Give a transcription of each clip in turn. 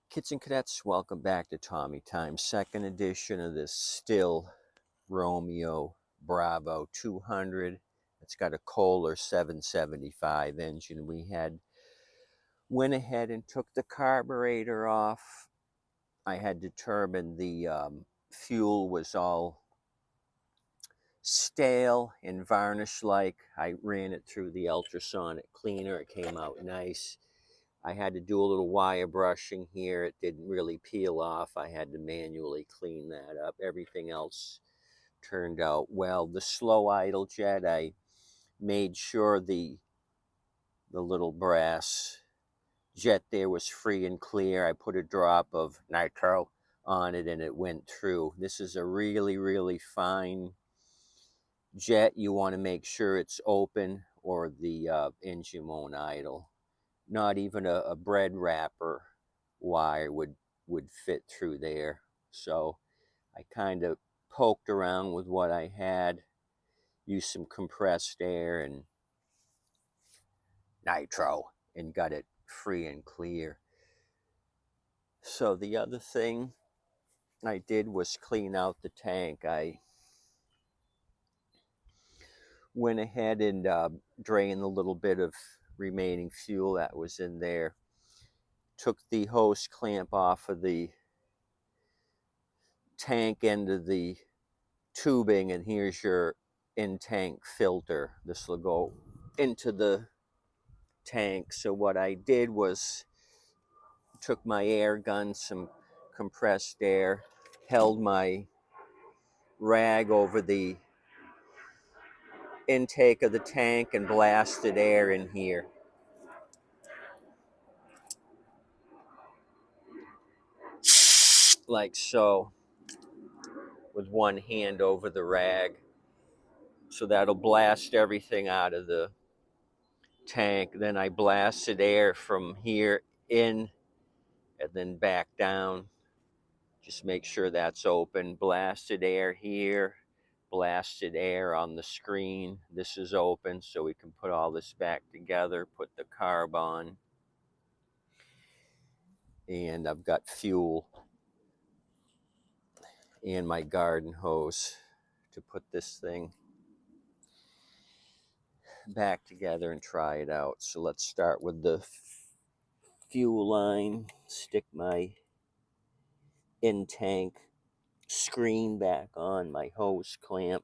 Kids and cadets, welcome back to Tommy Time, second edition of this Stihl Romeo Bravo 200. It's got a Kohler 775 engine. Went ahead and took the carburetor off. I had determined the fuel was all stale and varnish like. I ran it through the ultrasonic cleaner. It came out nice. I had to do a little wire brushing here. It didn't really peel off. I had to manually clean that up. Everything else turned out well. The slow idle jet, I made sure the little brass jet there was free and clear. I put a drop of nitro on it and it went through. This is a really, really fine jet. You want to make sure it's open or the engine won't idle. Not even a bread wrapper wire would fit through there. So I kind of poked around with what I had, used some compressed air and nitro, and got it free and clear. So the other thing I did was clean out the tank. I went ahead and drained a little bit of remaining fuel that was in there. Took the hose clamp off of the tank end of the tubing, and here's your in-tank filter. This will go into the tank. So what I did was took my air gun, some compressed air, held my rag over the intake of the tank and blasted air in here. Like so, with one hand over the rag. So that'll blast everything out of the tank. Then I blasted air from here in and then back down. Just make sure that's open. Blasted air here, blasted air on the screen. This is open, so we can put all this back together, put the carb on. And I've got fuel and my garden hose to put this thing back together and try it out. So let's start with the fuel line. Stick my in-tank screen back on, my hose clamp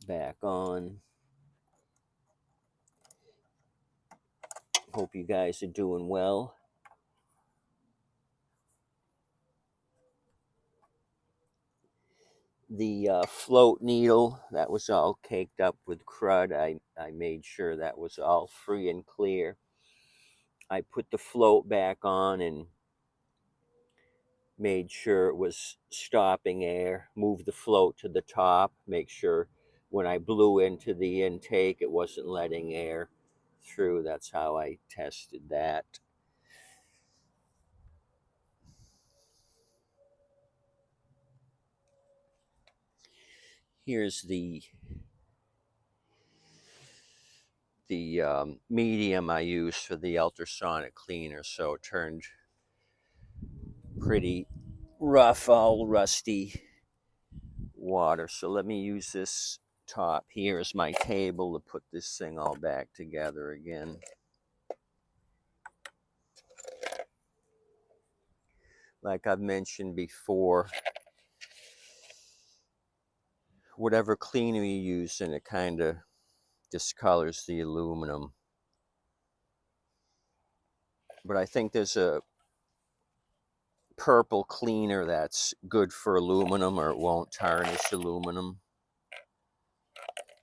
back on. Hope you guys are doing well. The float needle, that was all caked up with crud. I made sure that was all free and clear. I put the float back on and made sure it was stopping air. Moved the float to the top, make sure when I blew into the intake it wasn't letting air through. That's how I tested that. Here's the medium I used for the ultrasonic cleaner, so it turned pretty rough, all rusty water. So let me use this top here as my table to put this thing all back together again. Like I've mentioned before, whatever cleaner you use, and it kind of discolors the aluminum. But I think there's a purple cleaner that's good for aluminum, or it won't tarnish aluminum.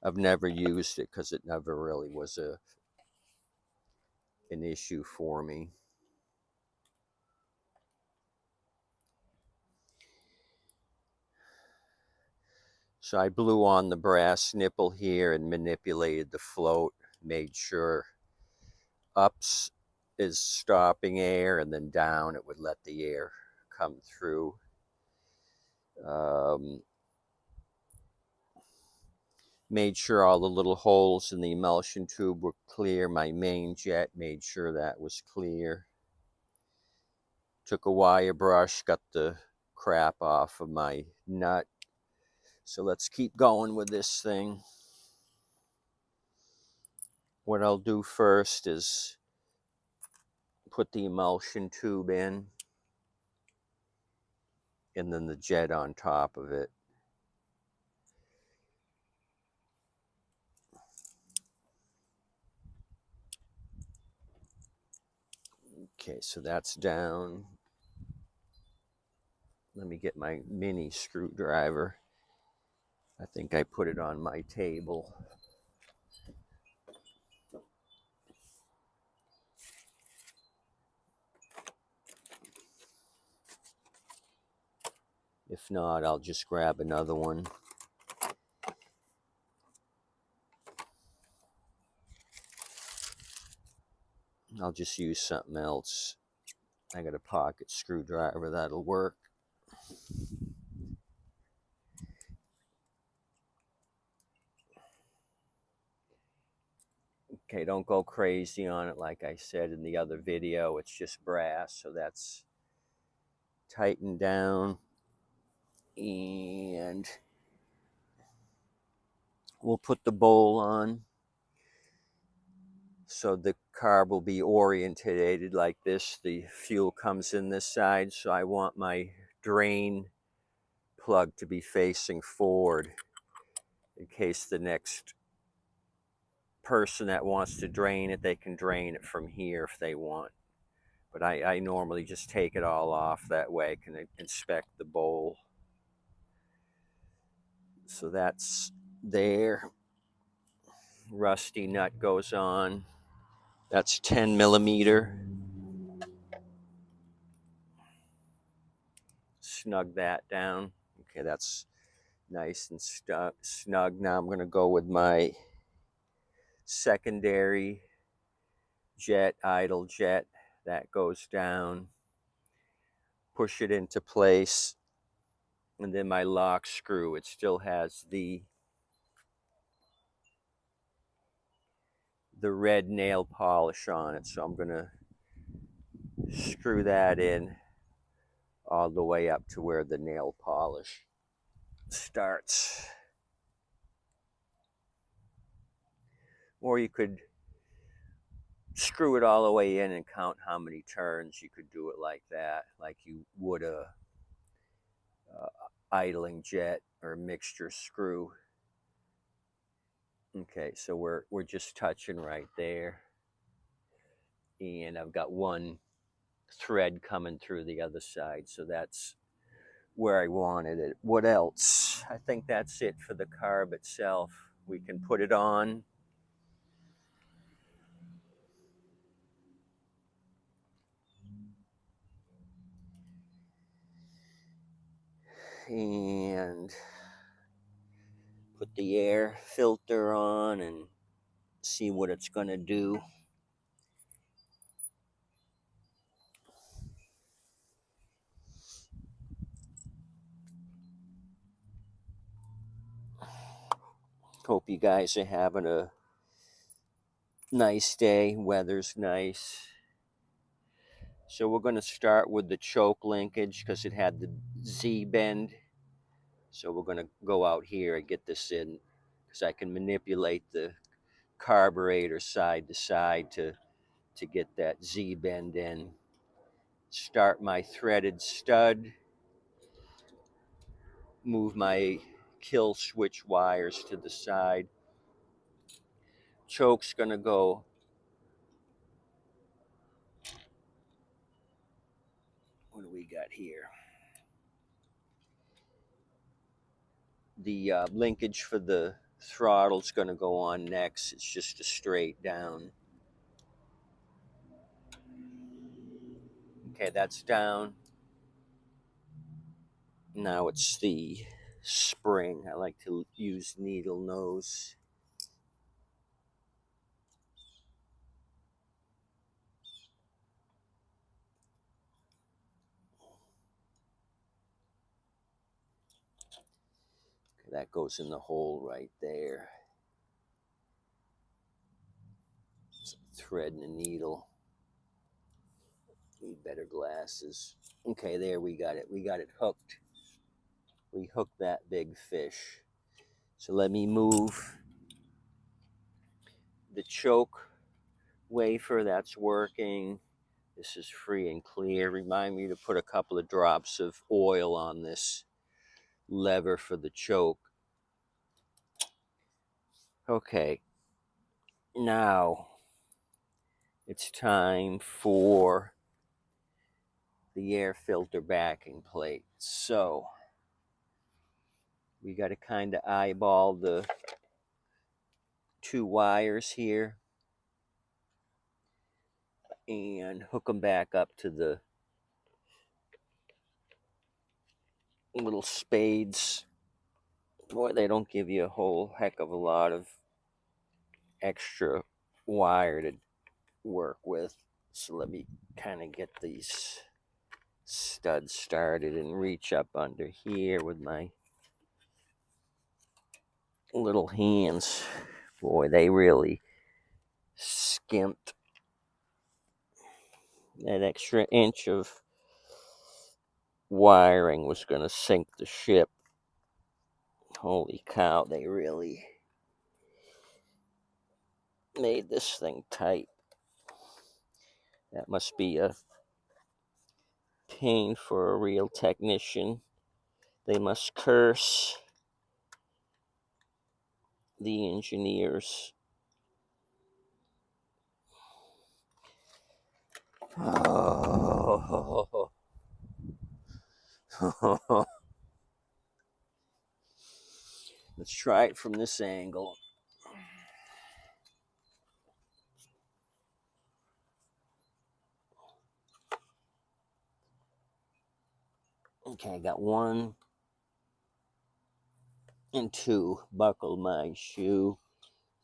I've never used it because it never really was an issue for me. So I blew on the brass nipple here and manipulated the float, made sure ups is stopping air, and then down it would let the air come through. Made sure all the little holes in the emulsion tube were clear. My main jet, made sure that was clear. Took a wire brush, got the crap off of my nut. So let's keep going with this thing. What I'll do first is put the emulsion tube in, and then the jet on top of it. Okay, so that's down. Let me get my mini screwdriver. I think I put it on my table. If not, I'll just grab another one. I'll just use something else. I got a pocket screwdriver, that'll work. Okay, don't go crazy on it like I said in the other video. It's just brass, so that's tightened down. And we'll put the bowl on. So the carb will be orientated like this. The fuel comes in this side, so I want my drain plug to be facing forward in case the next person that wants to drain it, they can drain it from here if they want. But I normally just take it all off, that way I can inspect the bowl. So that's there. Rusty nut goes on. That's 10 millimeter. Snug that down. Okay, that's nice and snug. Now I'm going to go with my secondary jet, idle jet. That goes down. Push it into place. And then my lock screw, it still has the red nail polish on it. So I'm going to screw that in all the way up to where the nail polish starts. Or you could screw it all the way in and count how many turns. You could do it like that, like you would a idling jet or mixture screw. Okay, so we're just touching right there. And I've got one thread coming through the other side, so that's where I wanted it. What else? I think that's it for the carb itself. We can put it on. And put the air filter on and see what it's going to do. Hope you guys are having a nice day. Weather's nice. So we're going to start with the choke linkage because it had the Z bend. So we're going to go out here and get this in because I can manipulate the carburetor side to side to get that Z bend in. Start my threaded stud. Move my kill switch wires to the side. Choke's going to go what do we got here? The linkage for the throttle's going to go on next. It's just a straight down. Okay, that's down. Now it's the spring. I like to use needle nose. Okay, that goes in the hole right there. Thread and a needle. Need better glasses. Okay, there we got it. We got it hooked. We hooked that big fish. So let me move the choke wafer. That's working. This is free and clear. Remind me to put a couple of drops of oil on this lever for the choke. Okay, now it's time for the air filter backing plate. So we got to kind of eyeball the two wires here and hook them back up to the little spades. Boy, they don't give you a whole heck of a lot of extra wire to work with. So let me kind of get these studs started and reach up under here with my little hands. Boy, they really skimped. That extra inch of wiring was going to sink the ship. Holy cow, they really made this thing tight. That must be a pain for a real technician. They must curse the engineers. Oh. Let's try it from this angle. Okay, I got 1 and 2. Buckle my shoe.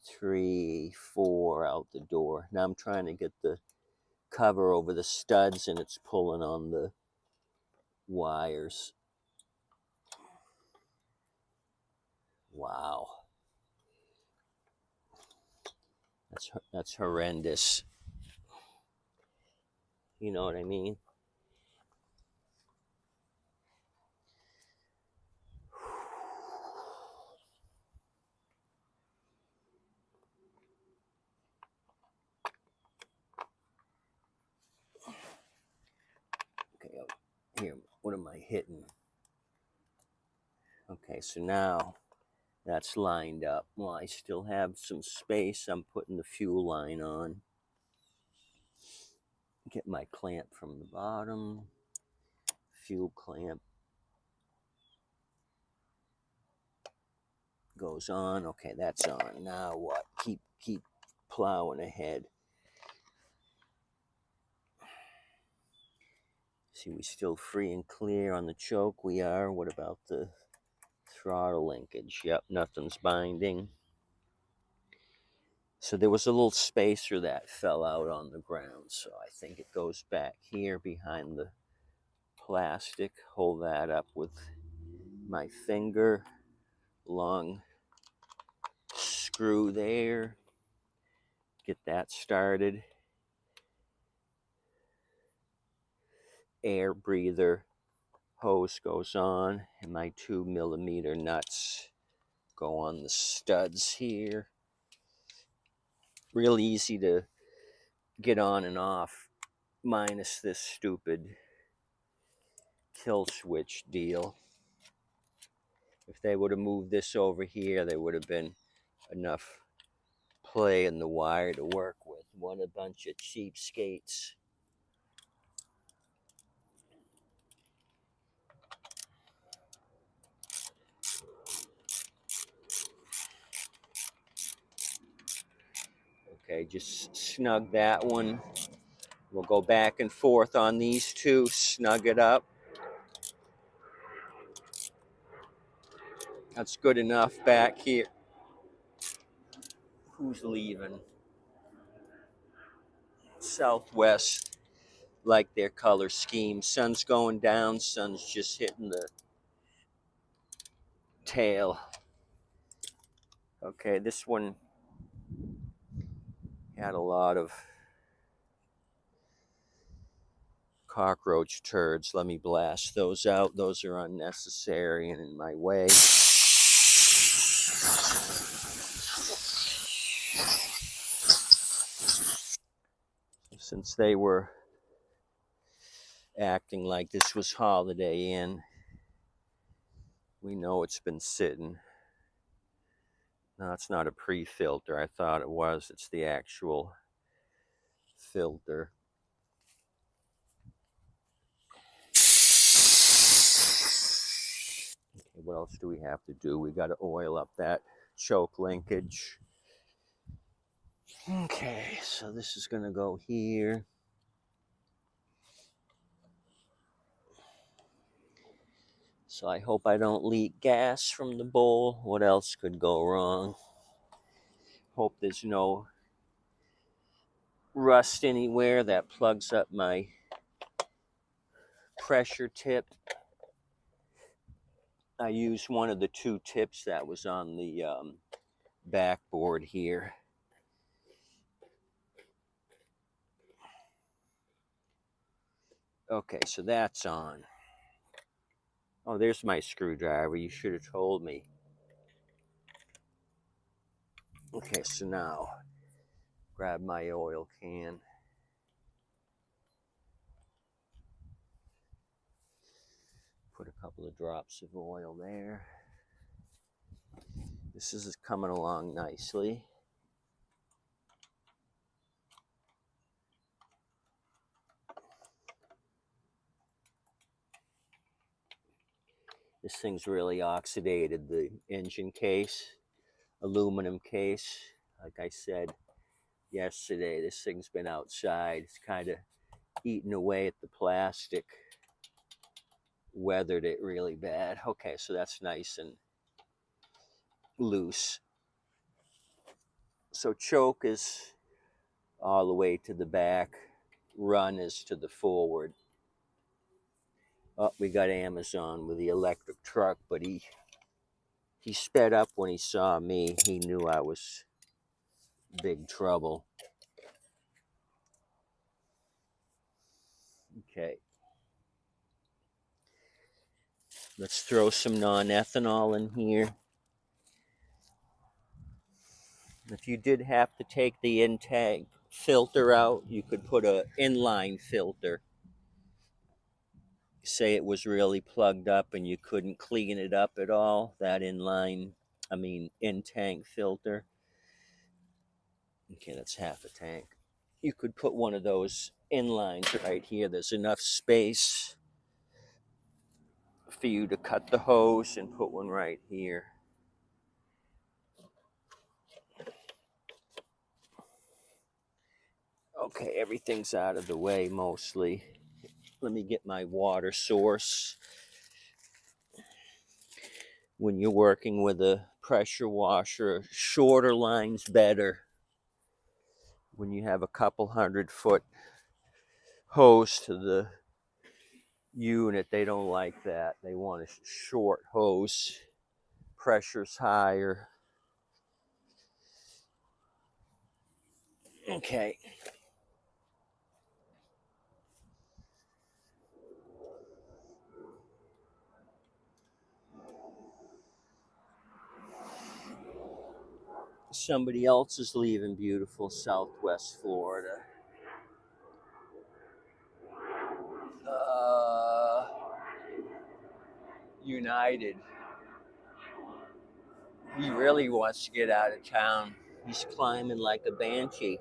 3, 4 out the door. Now I'm trying to get the cover over the studs and it's pulling on the wires. Wow. That's horrendous. You know what I mean? Okay, here, what am I hitting? Okay, so now that's lined up. Well, I still have some space. I'm putting the fuel line on. Get my clamp from the bottom. Fuel clamp goes on. Okay, that's on. Now what? Keep plowing ahead. See, we still free and clear on the choke. We are. What about the throttle linkage? Yep, nothing's binding. So there was a little spacer that fell out on the ground. So I think it goes back here behind the plastic. Hold that up with my finger. Long screw there. Get that started. Air breather hose goes on, and my 2mm nuts go on the studs here. Real easy to get on and off, minus this stupid kill switch deal. If they would have moved this over here, there would have been enough play in the wire to work with. What a bunch of cheapskates. Okay, just snug that one. We'll go back and forth on these two, snug it up. That's good enough back here. Who's leaving? Southwest, like their color scheme. Sun's going down, sun's just hitting the tail. Okay, this one had a lot of cockroach turds. Let me blast those out. Those are unnecessary and in my way. Since they were acting like this was Holiday Inn, we know it's been sitting. No, it's not a pre-filter. I thought it was. It's the actual filter. Okay, what else do we have to do? We got to oil up that choke linkage. Okay, so this is going to go here. So I hope I don't leak gas from the bowl. What else could go wrong? Hope there's no rust anywhere that plugs up my pressure tip. I used one of the two tips that was on the backboard here. Okay, so that's on. Oh, there's my screwdriver. You should have told me. Okay, so now grab my oil can. Put a couple of drops of oil there. This is coming along nicely. This thing's really oxidated, the engine case, aluminum case. Like I said yesterday, this thing's been outside. It's kind of eating away at the plastic. Weathered it really bad. Okay, so that's nice and loose. So choke is all the way to the back. Run is to the forward. Oh, we got Amazon with the electric truck, but he sped up when he saw me. He knew I was big trouble. Okay. Let's throw some non-ethanol in here. If you did have to take the intake filter out, you could put an inline filter. Say it was really plugged up and you couldn't clean it up at all, that in-tank filter. Okay, that's half a tank. You could put one of those inlines right here. There's enough space for you to cut the hose and put one right here. Okay, everything's out of the way mostly. Let me get my water source. When you're working with a pressure washer, a shorter line's better. When you have a couple 100-foot hose to the unit, they don't like that. They want a short hose. Pressure's higher. Okay. Somebody else is leaving beautiful Southwest Florida. United. He really wants to get out of town. He's climbing like a banshee.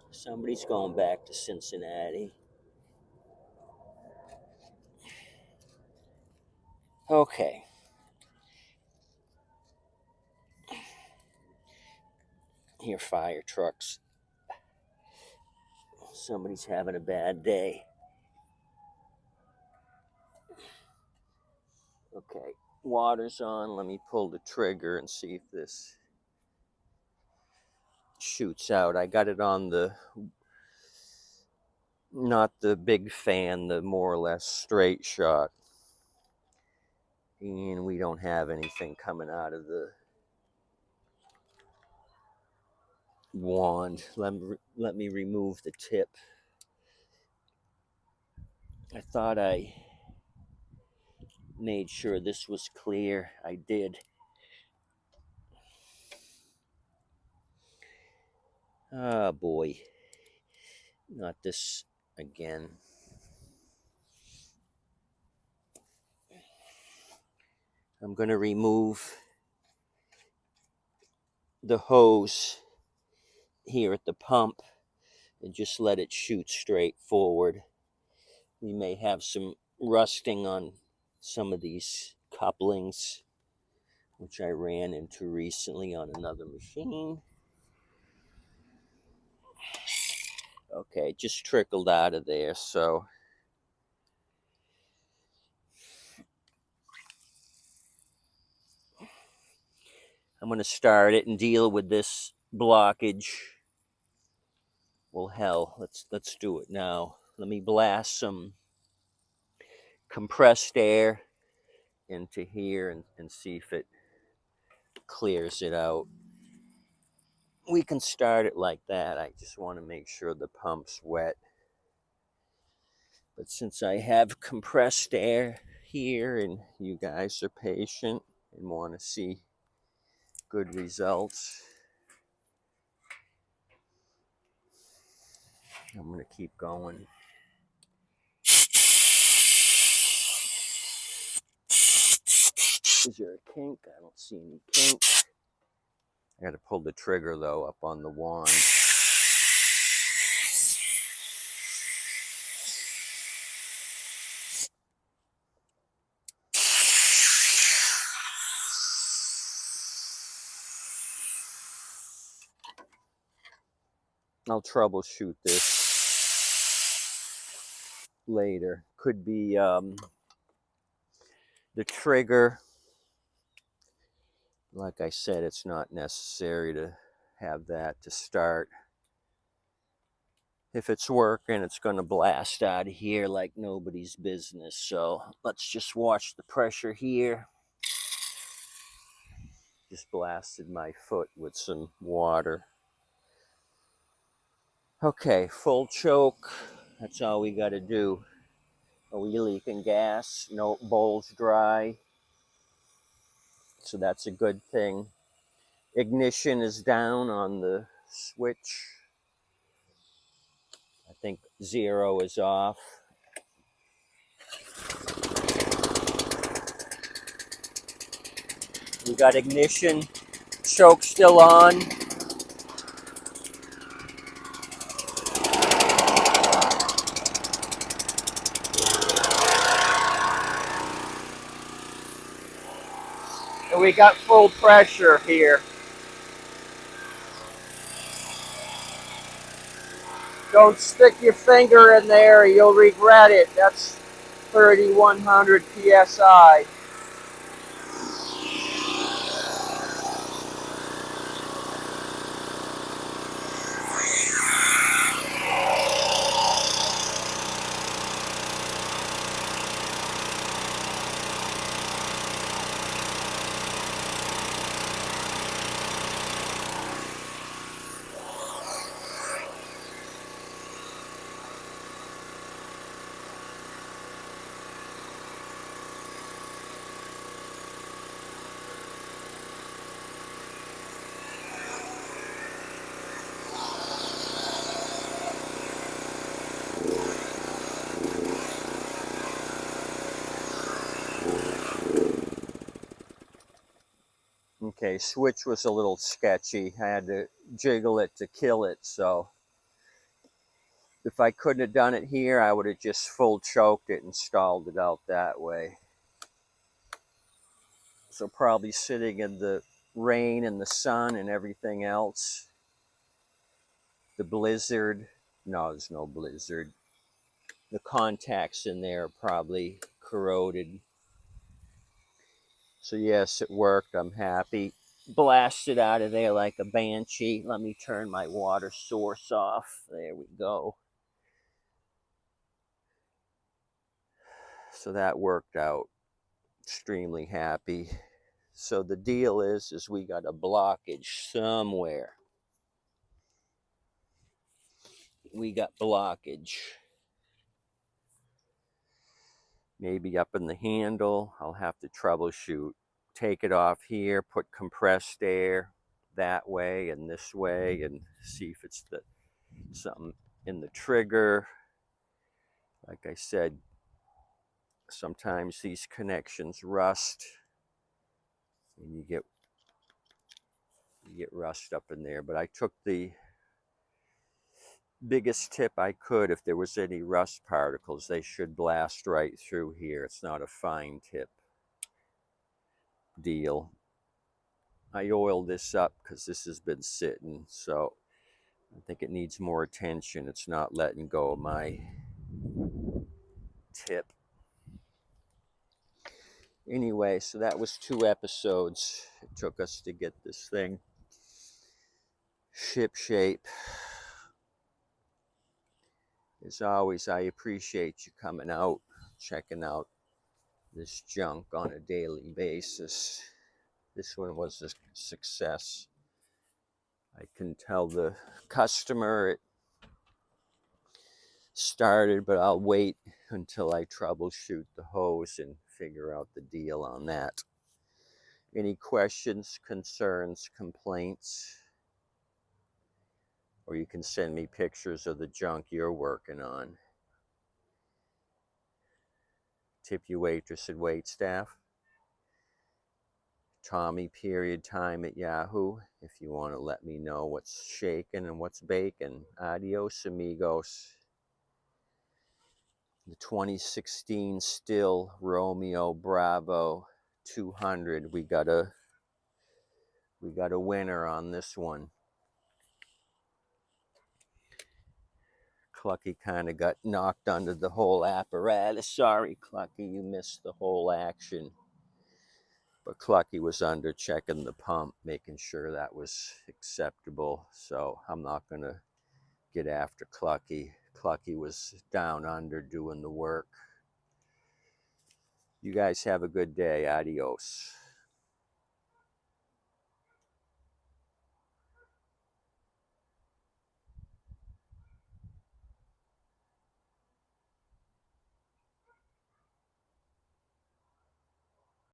Somebody's going back to Cincinnati. Okay. Here, fire trucks. Somebody's having a bad day. Okay, water's on. Let me pull the trigger and see if this shoots out. I got it on the, not the big fan, the more or less straight shot. And we don't have anything coming out of the wand. Let me remove the tip. I thought I made sure this was clear. I did. Ah, boy. Not this again. I'm going to remove the hose here at the pump and just let it shoot straight forward. We may have some rusting on some of these couplings, which I ran into recently on another machine. Okay, it just trickled out of there, so I'm going to start it and deal with this blockage. Well, hell, let's do it now. Let me blast some compressed air into here and see if it clears it out. We can start it like that. I just want to make sure the pump's wet. But since I have compressed air here and you guys are patient and want to see good results, I'm going to keep going. Is there a kink? I don't see any kink. I got to pull the trigger though up on the wand. I'll troubleshoot this later. Could be the trigger. Like I said, it's not necessary to have that to start. If it's working, it's going to blast out of here like nobody's business. So let's just watch the pressure here. Just blasted my foot with some water. Okay, full choke. That's all we got to do. Are we leaking gas? No, bowl's dry. So that's a good thing. Ignition is down on the switch. I think 0 is off. We got ignition, choke still on. And we got full pressure here. Don't stick your finger in there, you'll regret it. That's 3,100 PSI. Okay, switch was a little sketchy. I had to jiggle it to kill it, so if I couldn't have done it here, I would have just full choked it and stalled it out that way. So probably sitting in the rain and the sun and everything else. The blizzard, no, there's no blizzard. The contacts in there are probably corroded. So yes, it worked. I'm happy. Blasted out of there like a banshee. Let me turn my water source off. There we go. So that worked out. Extremely happy. So the deal is we got a blockage somewhere. we got blockage. Maybe up in the handle. I'll have to troubleshoot. Take it off here, put compressed air that way and this way, and see if it's something in the trigger. Like I said, sometimes these connections rust, and you get rust up in there. But I took the biggest tip I could. If there was any rust particles, they should blast right through here. It's not a fine tip deal. I oiled this up because this has been sitting, so I think it needs more attention. It's not letting go of my tip. Anyway, so that was 2 episodes it took us to get this thing ship shape. As always, I appreciate you coming out, checking out this junk on a daily basis. This one was a success. I can tell the customer it started, but I'll wait until I troubleshoot the hose and figure out the deal on that. Any questions, concerns, complaints? Or you can send me pictures of the junk you're working on. Tip you waitress and waitstaff. Tommy.time at Yahoo if you want to let me know what's shaking and what's baking. Adios, amigos. The 2016 Stihl Romeo Bravo 200. We got a winner on this one. Clucky kind of got knocked under the whole apparatus. Sorry, Clucky, you missed the whole action. But Clucky was under checking the pump, making sure that was acceptable. So I'm not going to get after Clucky. Clucky was down under doing the work. You guys have a good day. Adios.